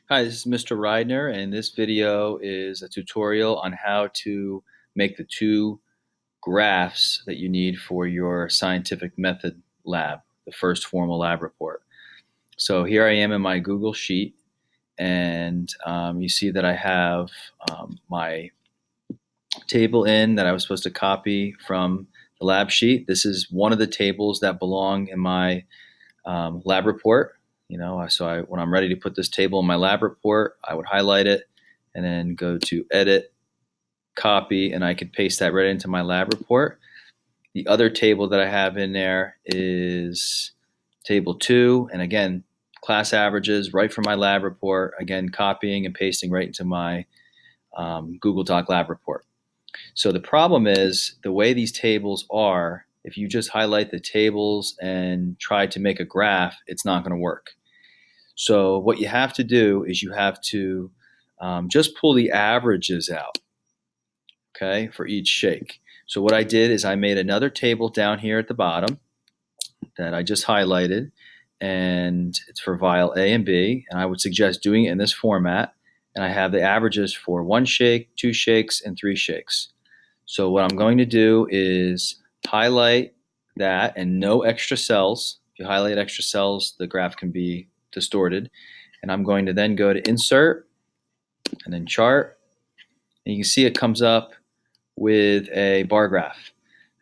Hi, this is Mr. Reidner, and this video is a tutorial on how to make the two graphs that you need for your scientific method lab, the first formal lab report. So here I am in my Google Sheet, and you see that I have my table in that I was supposed to copy from the lab sheet. This is one of the tables that belong in my lab report. When I'm ready to put this table in my lab report, I would highlight it and then go to edit, copy, and I could paste that right into my lab report. The other table that I have in there is table 2, and again, class averages right from my lab report, again, copying and pasting right into my Google Doc lab report. So the problem is the way these tables are, if you just highlight the tables and try to make a graph, it's not going to work. So what you have to do is you have to just pull the averages out, okay, for each shake. So what I did is I made another table down here at the bottom that I just highlighted, and it's for vial A and B, and I would suggest doing it in this format. And I have the averages for 1 shake, 2 shakes, and 3 shakes. So what I'm going to do is highlight that and no extra cells. If you highlight extra cells, the graph can be distorted. And I'm going to then go to Insert and then Chart. And you can see it comes up with a bar graph.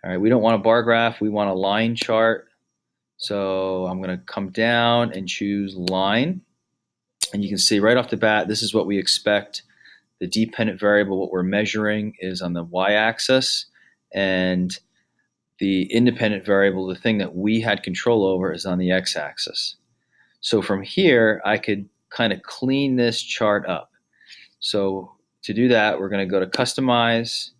All right, we don't want a bar graph, we want a line chart. So I'm going to come down and choose line. And you can see right off the bat, this is what we expect. The dependent variable, what we're measuring, is on the y-axis, and the independent variable, the thing that we had control over, is on the x-axis. So from here, I could kind of clean this chart up. So to do that, we're going to go to Customize.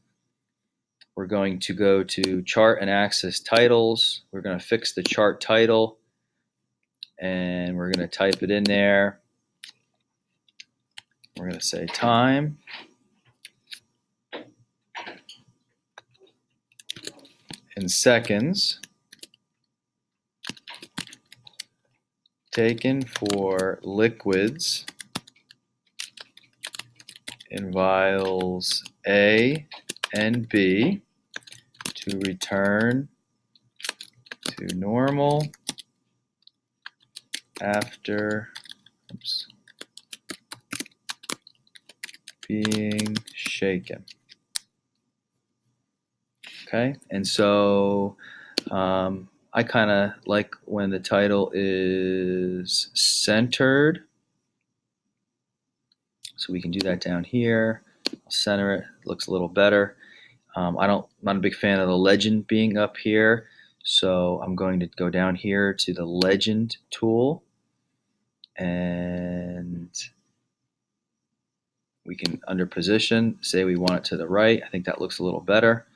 We're going to go to Chart and Axis Titles. We're going to fix the chart title, and we're going to type it in there. We're going to say time. In seconds taken for liquids in vials A and B to return to normal after being shaken. Okay, and so I kind of like when the title is centered. So we can do that down here. I'll center it. It looks a little better. I'm not a big fan of the legend being up here. So I'm going to go down here to the legend tool, and we can, under position, say we want it to the right. I think that looks a little better.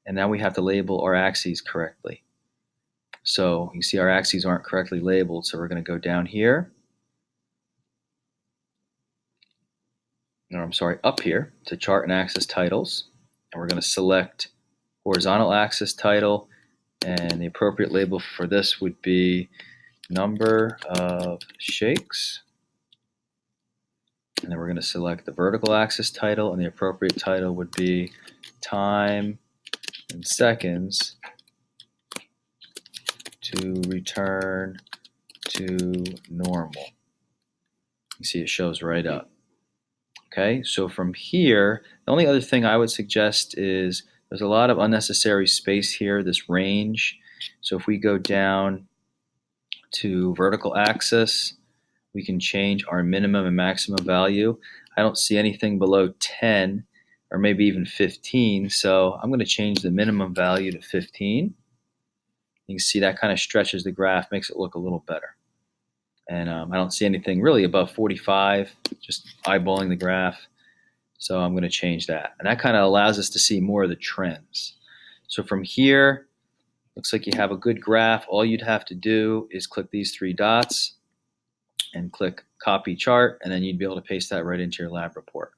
And now we have to label our axes correctly. So you see our axes aren't correctly labeled, so we're going to go down here. Or I'm sorry, up here to Chart and Axis Titles. And we're going to select horizontal axis title, and the appropriate label for this would be number of shakes. And then we're going to select the vertical axis title, and the appropriate title would be time in seconds to return to normal. You see it shows right up. Okay, so from here, the only other thing I would suggest is there's a lot of unnecessary space here, this range. So if we go down to vertical axis, we can change our minimum and maximum value. I don't see anything below 10 or maybe even 15, so I'm going to change the minimum value to 15. You can see that kind of stretches the graph, makes it look a little better. And I don't see anything really above 45, just eyeballing the graph. So I'm going to change that. And that kind of allows us to see more of the trends. So from here, looks like you have a good graph. All you'd have to do is click these 3 dots and click Copy Chart, and then you'd be able to paste that right into your lab report.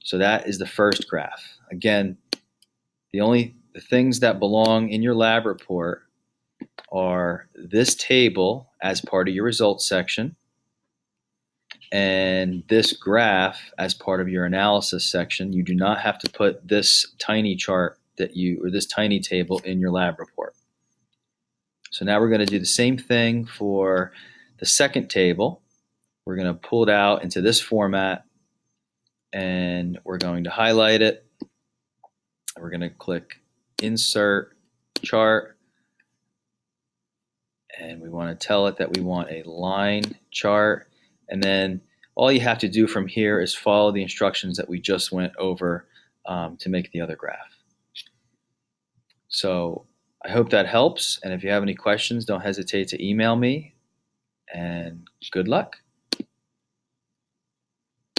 So that is the first graph. Again, the things that belong in your lab report are this table as part of your results section, And this graph, as part of your analysis section, you do not have to put this tiny chart or this tiny table in your lab report. So now we're going to do the same thing for the second table. We're going to pull it out into this format, and we're going to highlight it. We're going to click Insert Chart, and we want to tell it that we want a line chart. And then all you have to do from here is follow the instructions that we just went over to make the other graph. So I hope that helps. And if you have any questions, don't hesitate to email me. And good luck.